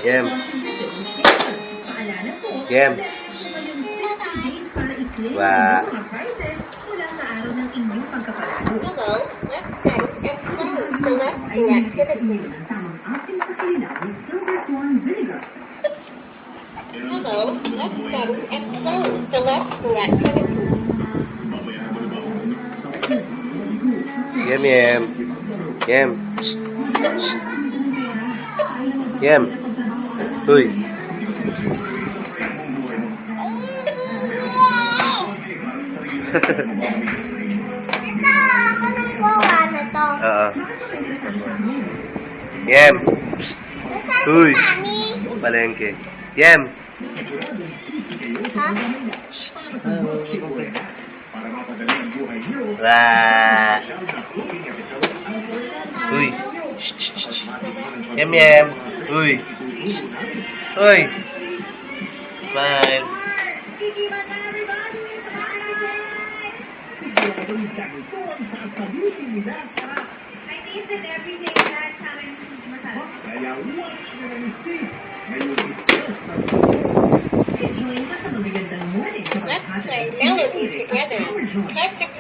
Game. Game. Wow. Hello, let's press F1 for less reactivity. Hello, let's press F1 for less reactivity. Game, game. Game. Game. Uy. Oo. Game. Uy. Palengke. Game. Wah. Uy. Game, game. Uy. Uy. Smile. Let's play melody together. Press F2.